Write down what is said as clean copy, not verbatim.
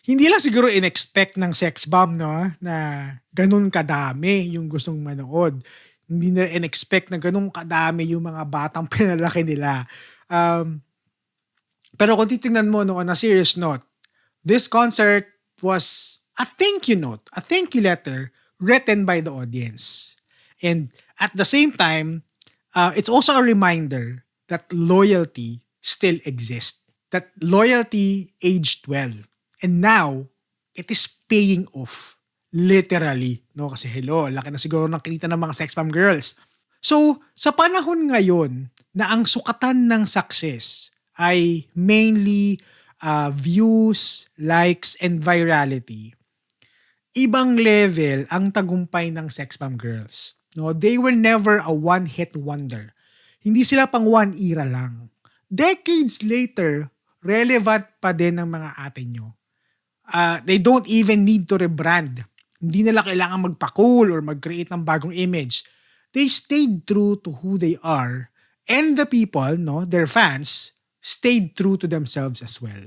Hindi lang siguro in-expect ng sex bomb, no, na ganun kadami yung gustong manood. Hindi na in-expect na ganun kadami yung mga batang pinalaki nila. Um, pero kung titingnan mo, no, on a serious note, this concert was a thank you note, a thank you letter written by the audience. And at the same time, it's also a reminder that loyalty still exists. That loyalty aged well. And now, it is paying off. Literally. No? Kasi hello, laki na siguro ng kinita ng mga sex bomb girls. So, sa panahon ngayon na ang sukatan ng success ay mainly views, likes, and virality, ibang level ang tagumpay ng sex bomb girls. No, they were never a one-hit wonder. Hindi sila pang one era lang. Decades later, relevant pa din ng mga ate nyo. They don't even need to rebrand. Hindi nila kailangan magpa-cool or mag-create ng bagong image. They stayed true to who they are, and the people, no, their fans, stayed true to themselves as well.